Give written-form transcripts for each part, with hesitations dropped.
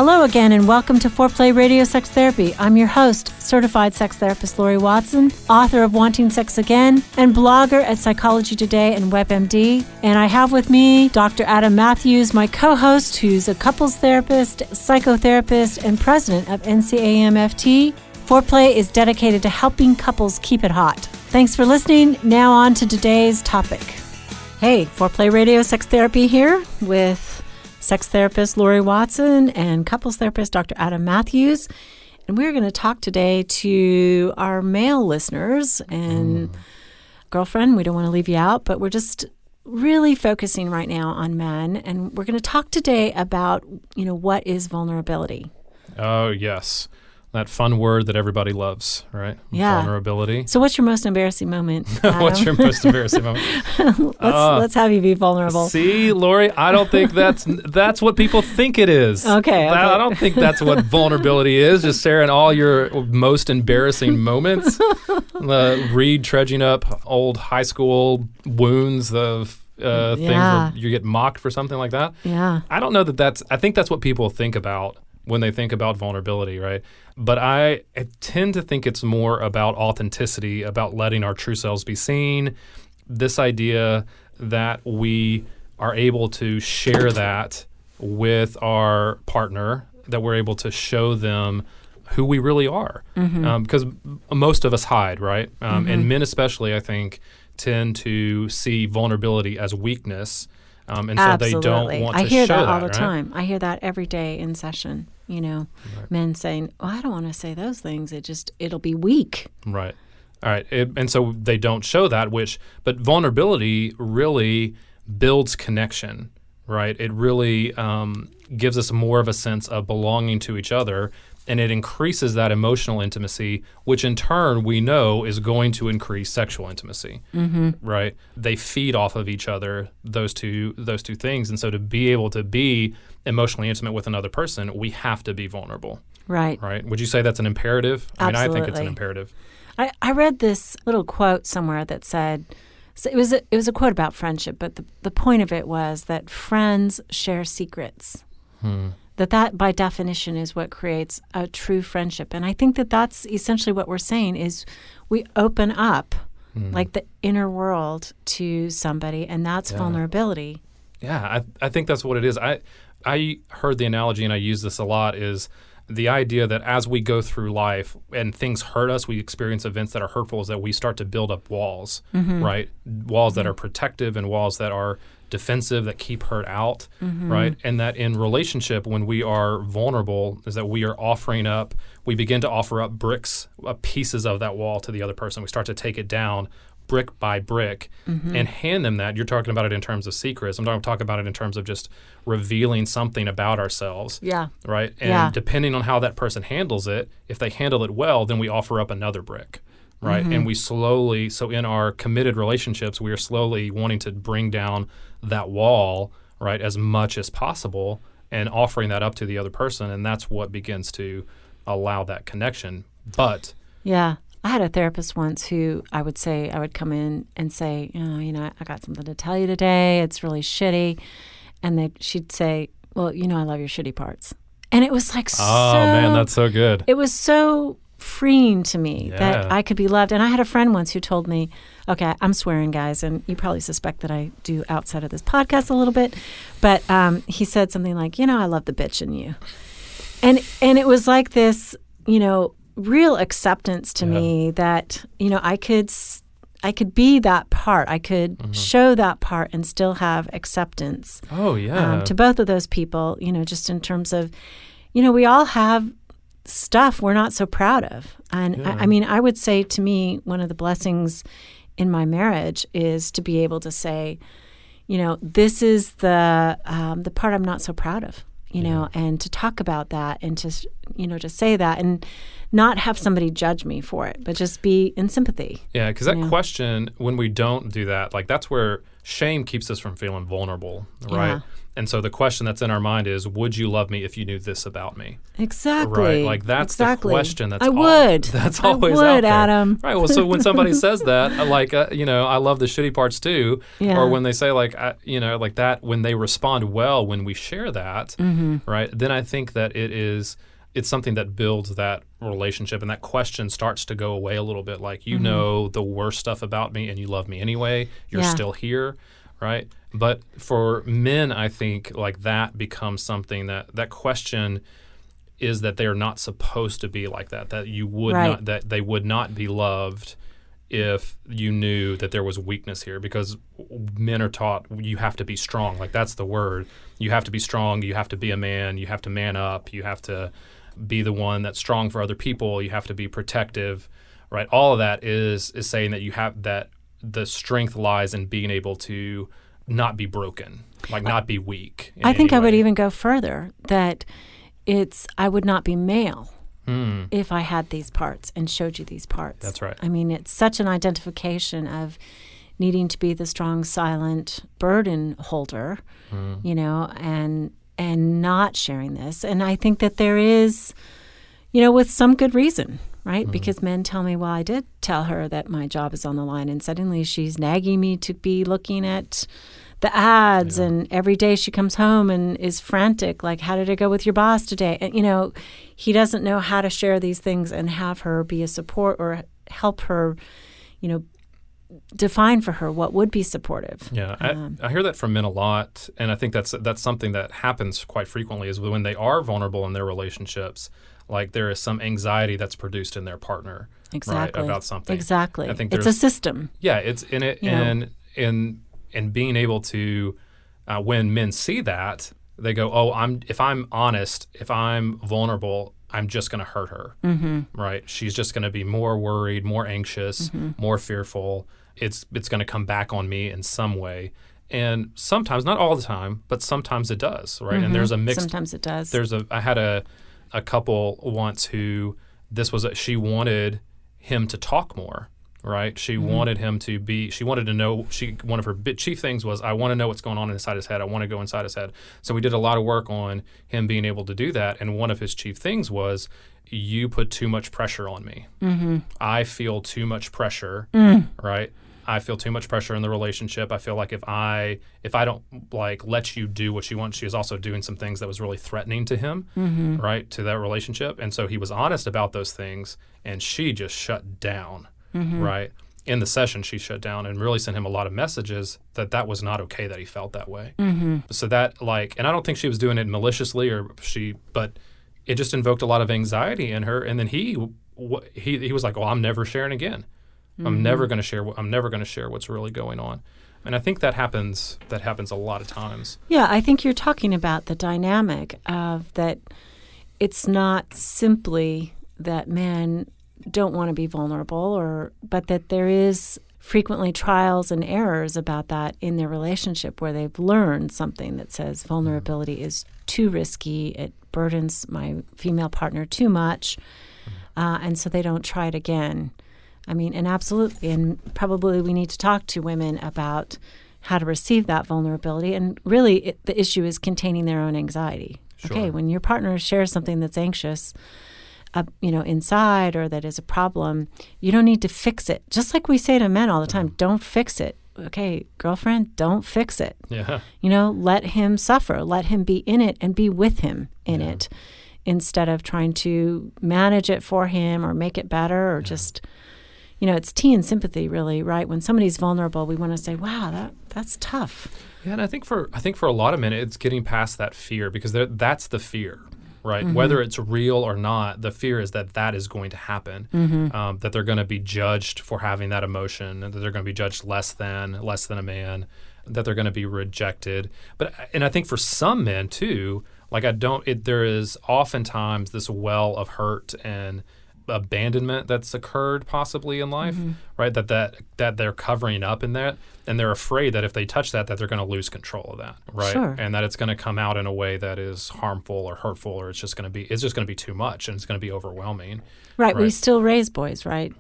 Hello again and welcome to Foreplay Radio Sex Therapy. I'm your host, certified sex therapist Laurie Watson, author of Wanting Sex Again, and blogger at Psychology Today and WebMD. And I have with me Dr. Adam Matthews, my co-host, who's a couples therapist, psychotherapist, and president of NCAMFT. Foreplay is dedicated to helping couples keep it hot. Thanks for listening. Now on to today's topic. Hey, Foreplay Radio Sex Therapy here with sex therapist Laurie Watson and couples therapist Dr. Adam Matthews. And we're going to talk today to our male listeners and girlfriend. We don't want to leave you out, but we're just really focusing right now on men. And we're going to talk today about, what is vulnerability? Oh, yes. That fun word that everybody loves, right? Yeah. Vulnerability. So what's your most embarrassing moment, Adam? What's your most embarrassing moment? Let's have you be vulnerable. See, Laurie, I don't think that's what people think it is. Okay. I don't think that's what vulnerability is, just sharing all your most embarrassing moments. Reed trudging up old high school wounds of things where you get mocked for something like that. Yeah. I don't know I think that's what people think about when they think about vulnerability, right? But I tend to think it's more about authenticity, about letting our true selves be seen, this idea that we are able to share that with our partner, that we're able to show them who we really are. Because most of us hide, right? And men especially, I think, tend to see vulnerability as weakness. And Absolutely. So they don't want to show that, I hear that all the right? time. I hear that every day in session, Right. men saying, I don't want to say those things. It'll be weak. Right. All right. And so they don't show that, but vulnerability really builds connection, right? It really gives us more of a sense of belonging to each other, and it increases that emotional intimacy, which in turn we know is going to increase sexual intimacy, right? They feed off of each other, those two things. And so to be able to be emotionally intimate with another person, we have to be vulnerable. Right. Right. Would you say that's an imperative? Absolutely. I think it's an imperative. I read this little quote somewhere that said, so it was a quote about friendship, but the point of it was that friends share secrets. That by definition is what creates a true friendship. And I think that's essentially what we're saying is we open up like the inner world to somebody, and that's vulnerability. Yeah, I think that's what it is. I heard the analogy, and I use this a lot, is the idea that as we go through life and things hurt us, we experience events that are hurtful, is that we start to build up walls, right? Walls that are protective and walls that are defensive, that keep hurt out, right? And that in relationship, when we are vulnerable, is that we begin to offer up bricks, pieces of that wall to the other person. We start to take it down brick by brick and hand them that. You're talking about it in terms of secrets. I'm talking about it in terms of just revealing something about ourselves. Yeah. Right? And depending on how that person handles it, if they handle it well, then we offer up another brick. Right. And we slowly, so in our committed relationships, we are slowly wanting to bring down that wall, right, as much as possible and offering that up to the other person. And that's what begins to allow that connection. But yeah, I had a therapist once who I would come in and say, I got something to tell you today. It's really shitty. And she'd say, well, I love your shitty parts. And it was like oh, man, that's so good. It was so freeing to me that I could be loved. And I had a friend once who told me, okay, I'm swearing, guys, and you probably suspect that I do outside of this podcast a little bit, but he said something like, I love the bitch in you. And it was like this, real acceptance to me that, I could be that part. I could show that part and still have acceptance. Oh, yeah. To both of those people, just in terms of, we all have stuff we're not so proud of. And I would say to me, one of the blessings in my marriage is to be able to say, this is the part I'm not so proud of, and to talk about that and to say that and not have somebody judge me for it, but just be in sympathy. Yeah, because that question, when we don't do that, like that's where shame keeps us from feeling vulnerable, right? And so the question that's in our mind is, would you love me if you knew this about me? Exactly. Right? Like that's the question that's that's always I would, out there. Adam. Right. Well, so when somebody says that, like, I love the shitty parts too. Yeah. Or when they say like, like that, when they respond well, when we share that, right, then I think that it's something that builds that relationship, and that question starts to go away a little bit. Like, you know the worst stuff about me and you love me anyway. You're still here, right? But for men, I think like that becomes something that question is that they're not supposed to be like that. That you would not, that they would not be loved if you knew that there was weakness here, because men are taught you have to be strong. Like, that's the word. You have to be strong. You have to be a man. You have to man up. You have to be the one that's strong for other people. You have to be protective, right? All of that is saying that you have that the strength lies in being able to not be broken, like not be weak. I think I would even go further, that I would not be male if I had these parts and showed you these parts. That's right. I mean, it's such an identification of needing to be the strong, silent burden holder, and not sharing this. And I think that there is, with some good reason, right? Because men tell me, well, I did tell her that my job is on the line, and suddenly she's nagging me to be looking at the ads, and every day she comes home and is frantic, like, how did it go with your boss today? And, he doesn't know how to share these things and have her be a support or help her, define for her what would be supportive. Yeah, I hear that from men a lot, and I think that's something that happens quite frequently, is when they are vulnerable in their relationships, like there is some anxiety that's produced in their partner, right, about something. Exactly. I think it's a system. Yeah, it's in it, and being able to, when men see that, they go, oh, if I'm honest, if I'm vulnerable, I'm just going to hurt her, right? She's just going to be more worried, more anxious, more fearful. It's going to come back on me in some way. And sometimes, not all the time, but sometimes it does, right? And there's a mixed... Sometimes it does. I had a couple once who she wanted him to talk more, right? She wanted him to be, she wanted to know, one of her chief things was, I want to know what's going on inside his head. I want to go inside his head. So we did a lot of work on him being able to do that. And one of his chief things was, you put too much pressure on me. I feel too much pressure, right? I feel too much pressure in the relationship. I feel like if I don't like let you do what you want, she was also doing some things that was really threatening to him, right, to that relationship. And so he was honest about those things, and she just shut down. Right. In the session, she shut down and really sent him a lot of messages that was not okay that he felt that way. So that, and I don't think she was doing it maliciously but it just invoked a lot of anxiety in her. And then he was like, well, I'm never sharing again. I'm never going to share. I'm never going to share what's really going on. And I think that happens a lot of times. Yeah, I think you're talking about the dynamic of that. It's not simply that men don't want to be vulnerable, but that there is frequently trials and errors about that in their relationship, where they've learned something that says vulnerability is too risky, it burdens my female partner too much, and so they don't try it again. I mean, and absolutely, and probably we need to talk to women about how to receive that vulnerability, and really the issue is containing their own anxiety. Sure. Okay, when your partner shares something that's anxious, inside, or that is a problem, you don't need to fix it. Just like we say to men all the time, don't fix it. Okay, girlfriend, don't fix it. Yeah. Let him suffer. Let him be in it and be with him in it, instead of trying to manage it for him or make it better, or just, it's tea and sympathy, really, right? When somebody's vulnerable, we want to say, wow, that's tough. Yeah, and I think for a lot of men, it's getting past that fear, because that's the fear. Right, whether it's real or not, the fear is that is going to happen, that they're going to be judged for having that emotion, and that they're going to be judged less than a man, that they're going to be rejected. And I think for some men too, there is oftentimes this well of hurt and abandonment that's occurred possibly in life, right? That they're covering up in that, and they're afraid that if they touch that they're going to lose control of that, right? Sure. And that it's going to come out in a way that is harmful or hurtful, or it's just going to be too much, and it's going to be overwhelming. Right. We still raise boys, right?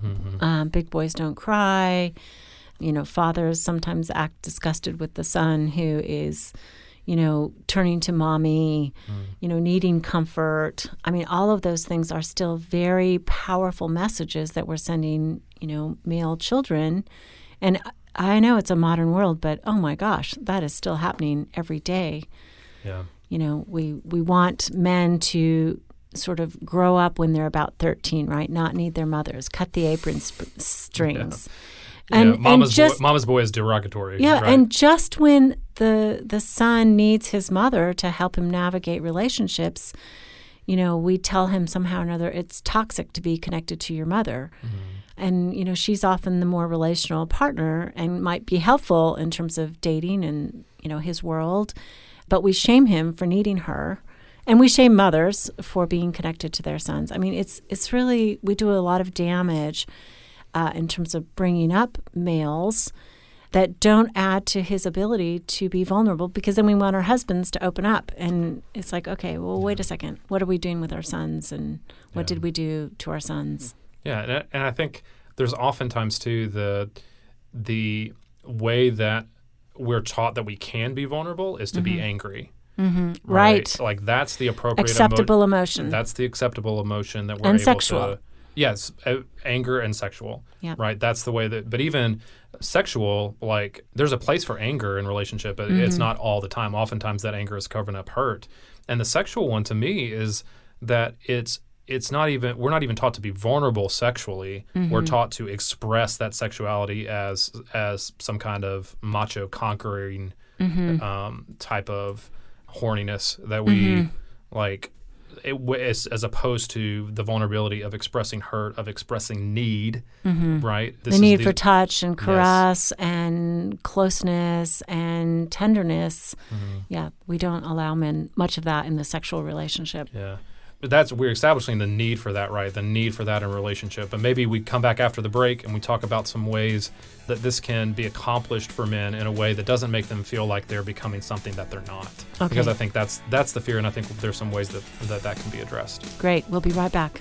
Big boys don't cry. Fathers sometimes act disgusted with the son who is, turning to mommy, needing comfort. I mean, all of those things are still very powerful messages that we're sending, male children. And I know it's a modern world, but oh my gosh, that is still happening every day. Yeah. We want men to sort of grow up when they're about 13, right? Not need their mothers, cut the apron strings. Yeah. And mama's boy is derogatory. Yeah, right? And just when the son needs his mother to help him navigate relationships, we tell him somehow or another it's toxic to be connected to your mother. Mm-hmm. And, she's often the more relational partner and might be helpful in terms of dating and, his world. But we shame him for needing her. And we shame mothers for being connected to their sons. I mean, it's really, we do a lot of damage in terms of bringing up males that don't add to his ability to be vulnerable, because then we want our husbands to open up. And it's like, okay, well, wait a second. What are we doing with our sons? And what did we do to our sons? Yeah, and I think there's oftentimes, too, the way that we're taught that we can be vulnerable is to be angry. Mm-hmm. Right. Like that's the appropriate acceptable emotion. That's the acceptable emotion that we're and able sexual. to. Yes, anger and sexual. Yeah. Right. That's the way that. But even sexual, like there's a place for anger in relationship, but it's not all the time. Oftentimes that anger is covering up hurt. And the sexual one to me is that it's not even, we're not even taught to be vulnerable sexually. We're taught to express that sexuality as some kind of macho conquering type of horniness that we like, as opposed to the vulnerability of expressing hurt, of expressing need, right? The need for touch and caress and closeness and tenderness. Yeah, we don't allow men much of that in the sexual relationship. Yeah. We're establishing the need for that, right? The need for that in a relationship. But maybe we come back after the break and we talk about some ways that this can be accomplished for men in a way that doesn't make them feel like they're becoming something that they're not. Okay. Because I think that's the fear, and I think there's some ways that can be addressed. Great. We'll be right back.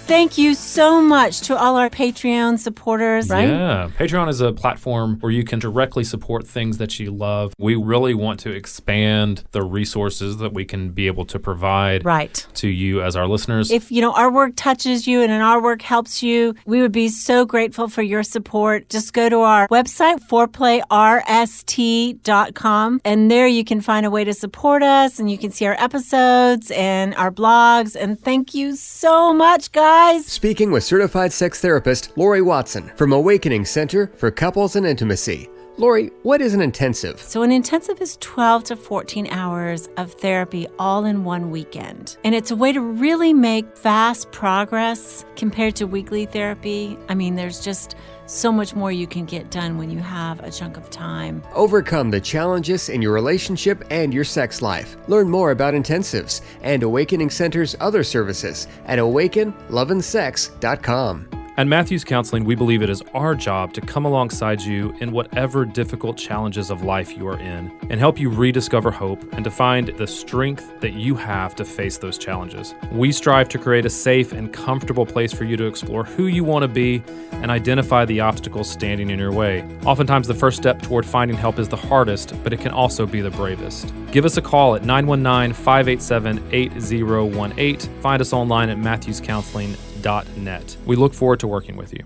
Thank you so much to all our Patreon supporters, right? Yeah. Patreon is a platform where you can directly support things that you love. We really want to expand the resources that we can be able to provide to you as our listeners. If, our work touches you and our work helps you, we would be so grateful for your support. Just go to our website, foreplayrst.com, and there you can find a way to support us, and you can see our episodes and our blogs. And thank you so much, guys. Speaking with certified sex therapist Laurie Watson from Awakening Center for Couples and Intimacy. Laurie, what is an intensive? So an intensive is 12 to 14 hours of therapy all in one weekend. And it's a way to really make fast progress compared to weekly therapy. I mean, there's just so much more you can get done when you have a chunk of time. Overcome the challenges in your relationship and your sex life. Learn more about intensives and Awakening Center's other services at awakenloveandsex.com. At Matthews Counseling, we believe it is our job to come alongside you in whatever difficult challenges of life you are in and help you rediscover hope and to find the strength that you have to face those challenges. We strive to create a safe and comfortable place for you to explore who you want to be and identify the obstacles standing in your way. Oftentimes, the first step toward finding help is the hardest, but it can also be the bravest. Give us a call at 919-587-8018. Find us online at matthewscounseling.net. We look forward to working with you.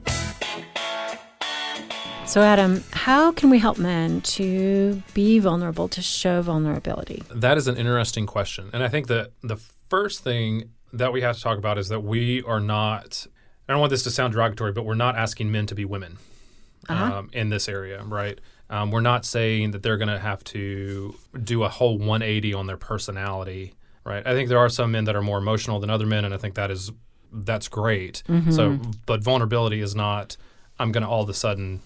So, Adam, how can we help men to be vulnerable, to show vulnerability? That is an interesting question. And I think that the first thing that we have to talk about is that we are not, I don't want this to sound derogatory, but we're not asking men to be women in this area, right? We're not saying that they're going to have to do a whole 180 on their personality, right? I think there are some men that are more emotional than other men, and I think that's great. So, but vulnerability is not, I'm going to all of a sudden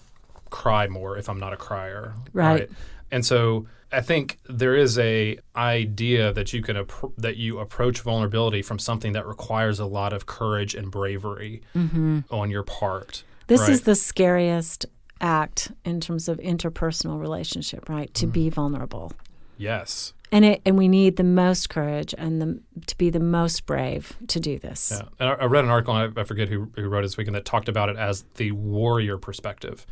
cry more if I'm not a crier. Right. And so I think there is a idea that you can that you approach vulnerability from something that requires a lot of courage and bravery on your part. This is the scariest act in terms of interpersonal relationship, right? To be vulnerable. Yes. And we need the most courage and to be the most brave to do this. Yeah. And I read an article, and I forget who wrote it this weekend, that talked about it as the warrior perspective,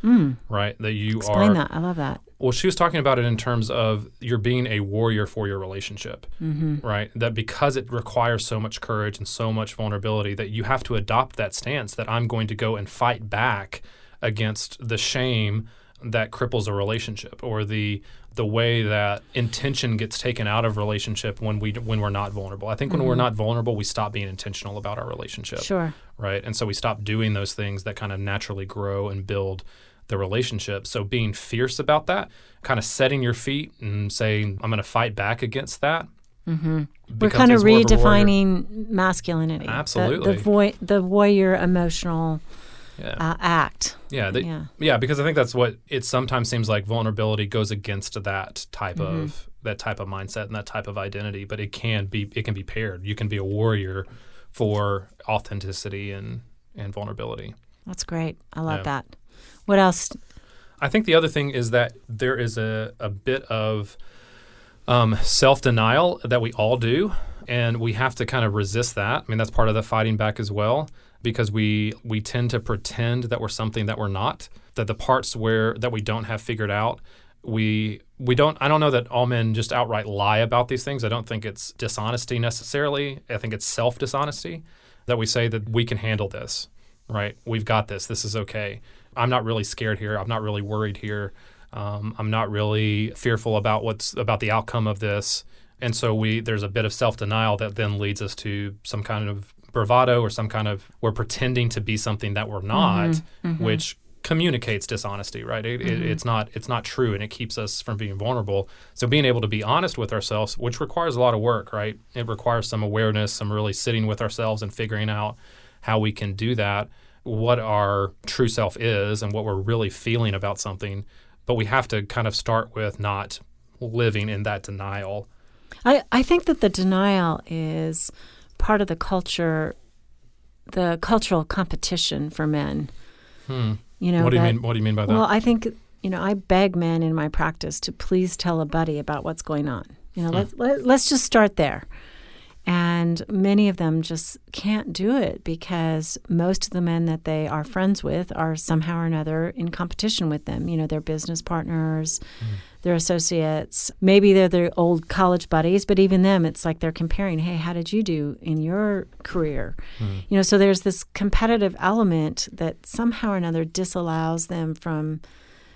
right? That you Explain that. I love that. Well, she was talking about it in terms of you're being a warrior for your relationship, right? That because it requires so much courage and so much vulnerability, that you have to adopt that stance that I'm going to go and fight back against the shame that cripples a relationship, or the way that intention gets taken out of relationship when we're not vulnerable. I think when we're not vulnerable, we stop being intentional about our relationship. Sure. Right? And so we stop doing those things that kind of naturally grow and build the relationship. So being fierce about that, kind of setting your feet and saying, I'm going to fight back against that. We're kind of redefining masculinity. Absolutely. The warrior emotional act. Yeah, because I think that's what it sometimes seems like. Vulnerability goes against that type of mindset and that type of identity, but it can be paired. You can be a warrior for authenticity and vulnerability. That's great. I love that. What else? I think the other thing is that there is a bit of self-denial that we all do, and we have to kind of resist that. I mean, that's part of the fighting back as well, because we tend to pretend that we're something that we're not, that the parts that we don't have figured out, I don't know that all men just outright lie about these things. I don't think it's dishonesty necessarily. I think it's self-dishonesty, that we say that we can handle this, right? We've got this. This is okay. I'm not really scared here. I'm not really worried here. I'm not really fearful about the outcome of this. And so there's a bit of self-denial that then leads us to some kind of bravado, or some kind of, we're pretending to be something that we're not, which communicates dishonesty, right? It's not true, and it keeps us from being vulnerable. So being able to be honest with ourselves, which requires a lot of work, right? It requires some awareness, some really sitting with ourselves and figuring out how we can do that, what our true self is and what we're really feeling about something. But we have to kind of start with not living in that denial. I think that the denial is part of the cultural competition for men. What do you mean by that? Well, I think, I beg men in my practice to please tell a buddy about what's going on. Let's just start there. And many of them just can't do it because most of the men that they are friends with are somehow or another in competition with them. Their business partners, their associates. Maybe they're their old college buddies, but even them, it's like they're comparing, hey, how did you do in your career? So there's this competitive element that somehow or another disallows them from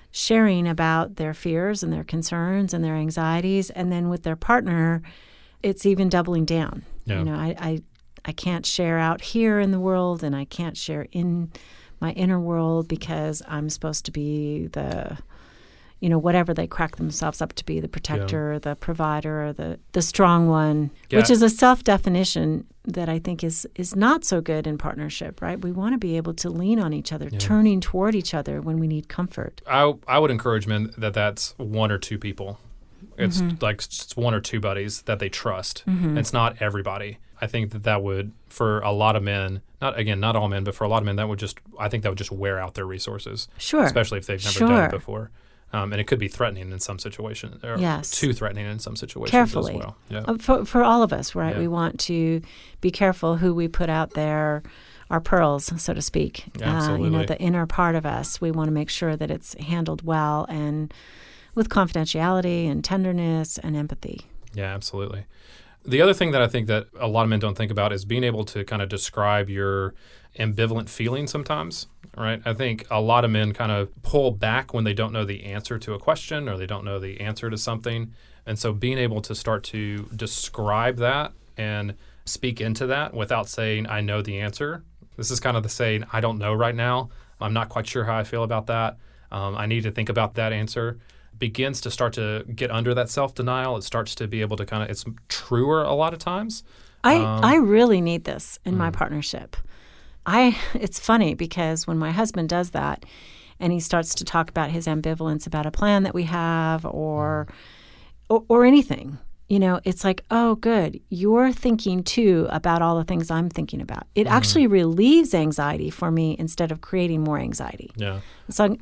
sharing about their fears and their concerns and their anxieties. And then with their partner, it's even doubling down. Yeah. I can't share out here in the world, and I can't share in my inner world because I'm supposed to be the, whatever they crack themselves up to be, the protector, the provider, the strong one, which is a self-definition that I think is not so good in partnership, right? We want to be able to lean on each other, turning toward each other when we need comfort. I would encourage men that's one or two people. It's like it's one or two buddies that they trust. It's not everybody. I think that would, for a lot of men, not all men, but for a lot of men, I think that would just wear out their resources. Sure. Especially if they've never done it before. And it could be threatening in some situations, or too threatening in some situations Carefully. as well. Yeah. For all of us, right? Yeah. We want to be careful who we put out there, our pearls, so to speak. Absolutely. The inner part of us. We want to make sure that it's handled well and with confidentiality and tenderness and empathy. Yeah, absolutely. The other thing that I think that a lot of men don't think about is being able to kind of describe your ambivalent feelings sometimes, right? I think a lot of men kind of pull back when they don't know the answer to a question or they don't know the answer to something. And so being able to start to describe that and speak into that without saying, I know the answer. This is kind of the saying, I don't know right now. I'm not quite sure how I feel about that. I need to think about that answer. Begins to start to get under that self-denial. It starts to be able to it's truer a lot of times. I really need this in my partnership. It's funny because when my husband does that and he starts to talk about his ambivalence about a plan that we have or anything, it's like, oh, good. You're thinking too about all the things I'm thinking about. It actually relieves anxiety for me instead of creating more anxiety. Yeah. So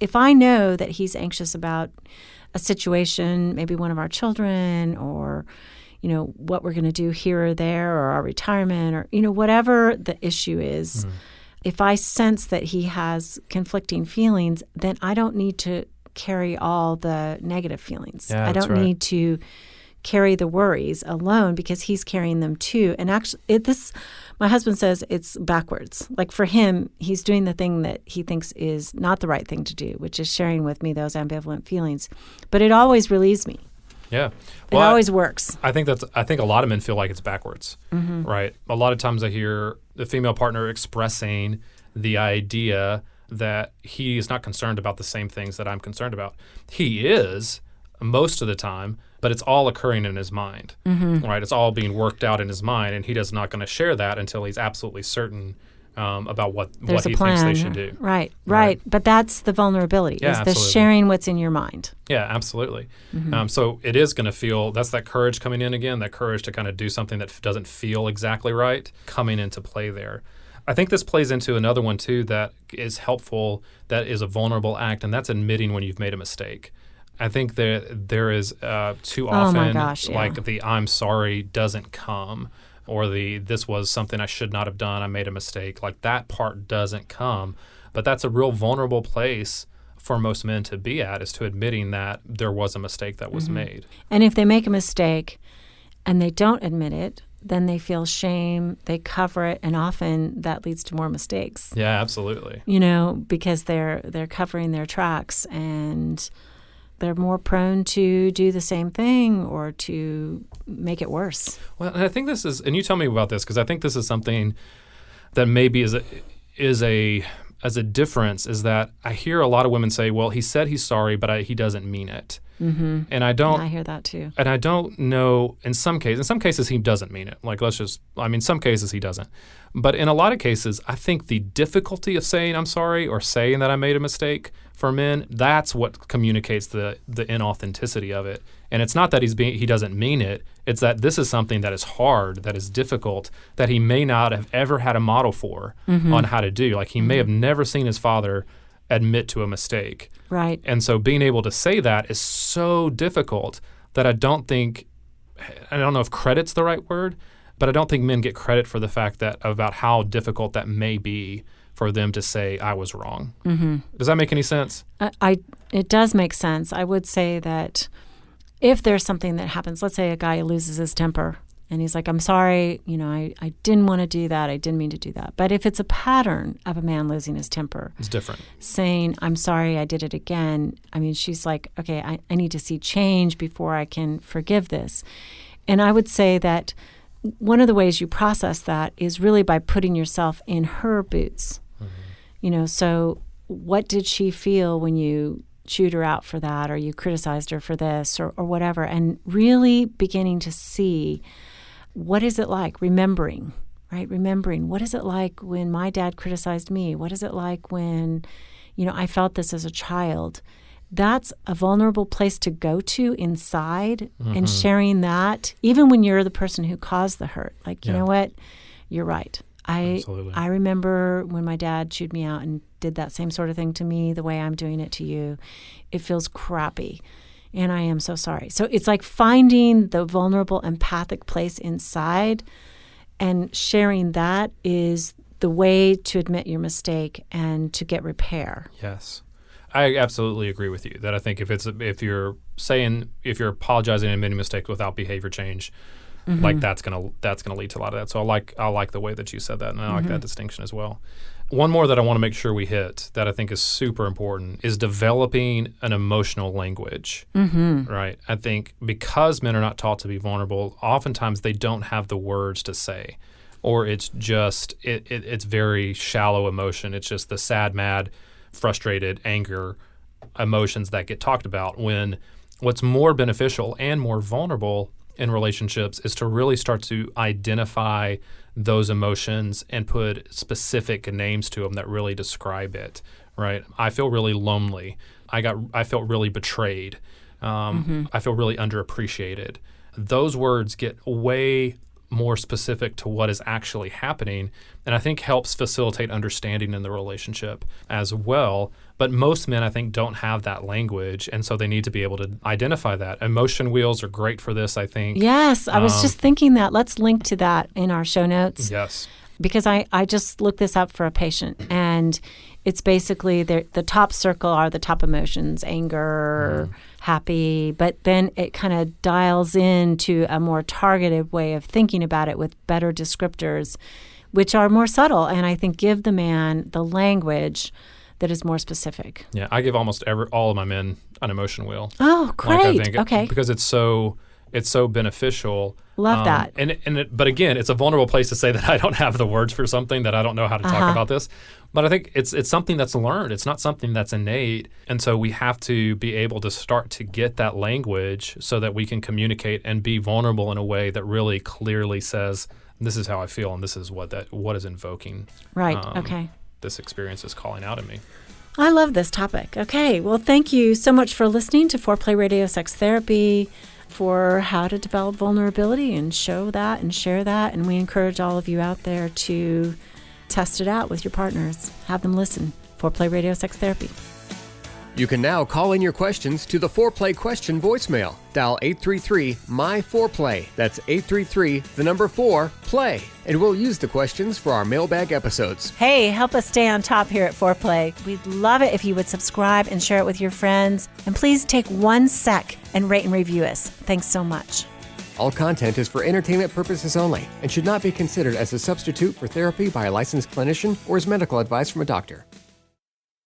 if I know that he's anxious about a situation, maybe one of our children, or, what we're going to do here or there, or our retirement, or, whatever the issue is, if I sense that he has conflicting feelings, then I don't need to carry all the negative feelings. Yeah, I don't need to carry the worries alone because he's carrying them too. And actually, my husband says it's backwards. Like for him, he's doing the thing that he thinks is not the right thing to do, which is sharing with me those ambivalent feelings. But it always relieves me. Yeah. Well, it always works. I think a lot of men feel like it's backwards, right? A lot of times I hear the female partner expressing the idea that he is not concerned about the same things that I'm concerned about. He is most of the time, but it's all occurring in his mind, right? It's all being worked out in his mind, and he is not going to share that until he's absolutely certain about what he thinks they should do. Right. But that's the vulnerability, is the sharing what's in your mind. Yeah, absolutely. So it is going to feel, that's that courage coming in again, that courage to kind of do something that doesn't feel exactly right, coming into play there. I think this plays into another one, too, that is helpful, that is a vulnerable act, and that's admitting when you've made a mistake. I think there is too often like the I'm sorry doesn't come, or this was something I should not have done, I made a mistake. Like that part doesn't come. But that's a real vulnerable place for most men to be at, is to admitting that there was a mistake that was made. And if they make a mistake and they don't admit it, then they feel shame, they cover it, and often that leads to more mistakes. Yeah, absolutely. Because they're covering their tracks, and they're more prone to do the same thing or to make it worse. Well, and I think this is, and you tell me about this, because I think this is something that maybe is a difference, is that I hear a lot of women say, well, he said he's sorry, but he doesn't mean it. And I hear that too. And I don't know, in some cases he doesn't mean it. Like some cases he doesn't. But in a lot of cases, I think the difficulty of saying I'm sorry or saying that I made a mistake for men, that's what communicates the inauthenticity of it. And it's not that he doesn't mean it. It's that this is something that is hard, that is difficult, that he may not have ever had a model for on how to do. Like he may have never seen his father admit to a mistake. Right. And so being able to say that is so difficult that I don't know if credit's the right word, but I don't think men get credit for the fact about how difficult that may be for them to say, I was wrong. Does that make any sense? It does make sense. I would say that if there's something that happens, let's say a guy loses his temper and he's like, I'm sorry, I didn't want to do that. I didn't mean to do that. But if it's a pattern of a man losing his temper, it's different. Saying, I'm sorry, I did it again. I mean, she's like, okay, I need to see change before I can forgive this. And I would say that one of the ways you process that is really by putting yourself in her boots. So what did she feel when you chewed her out for that, or you criticized her for this, or whatever, and really beginning to see what is it like, remembering, what is it like when my dad criticized me? What is it like when, I felt this as a child? That's a vulnerable place to go to inside, and sharing that, even when you're the person who caused the hurt. Like, you know what? You're right. I remember when my dad chewed me out and did that same sort of thing to me the way I'm doing it to you. It feels crappy, and I am so sorry. So it's like finding the vulnerable, empathic place inside, and sharing that is the way to admit your mistake and to get repair. Yes. I absolutely agree with you that I think if you're apologizing and admitting mistakes without behavior change, like that's gonna lead to a lot of that. So I like the way that you said that, and I like that distinction as well. One more that I want to make sure we hit that I think is super important is developing an emotional language. Right? I think because men are not taught to be vulnerable, oftentimes they don't have the words to say, or it's just it's very shallow emotion. It's just the sad, mad, frustrated, anger emotions that get talked about, when what's more beneficial and more vulnerable in relationships is to really start to identify those emotions and put specific names to them that really describe it, right? I feel really lonely. I felt really betrayed. I feel really underappreciated. Those words get way more specific to what is actually happening, and I think helps facilitate understanding in the relationship as well. But most men, I think, don't have that language, and so they need to be able to identify that. Emotion wheels are great for this, I think. Yes, I was just thinking that. Let's link to that in our show notes. Yes. Because I just looked this up for a patient, and it's basically the top circle are the top emotions, anger, happy, but then it kind of dials into a more targeted way of thinking about it with better descriptors, which are more subtle, and I think give the man the language that is more specific. Yeah, I give almost all of my men an emotion wheel. Oh, great. I think okay. Because it's so beneficial. Love that. But again, it's a vulnerable place to say that I don't have the words for something, that I don't know how to talk about this. But I think it's something that's learned. It's not something that's innate. And so we have to be able to start to get that language so that we can communicate and be vulnerable in a way that really clearly says, this is how I feel and this is what is invoking. Right. Okay. This experience is calling out in me. I love this topic. Okay. Well, thank you so much for listening to Foreplay Radio Sex Therapy, for how to develop vulnerability and show that and share that. And we encourage all of you out there to test it out with your partners. Have them listen. Foreplay Radio Sex Therapy. You can now call in your questions to the Foreplay question voicemail. Dial 833-MY-4PLAY. That's 833-4-PLAY. And we'll use the questions for our mailbag episodes. Hey, help us stay on top here at Foreplay. We'd love it if you would subscribe and share it with your friends. And please take 1 sec and rate and review us. Thanks so much. All content is for entertainment purposes only and should not be considered as a substitute for therapy by a licensed clinician or as medical advice from a doctor.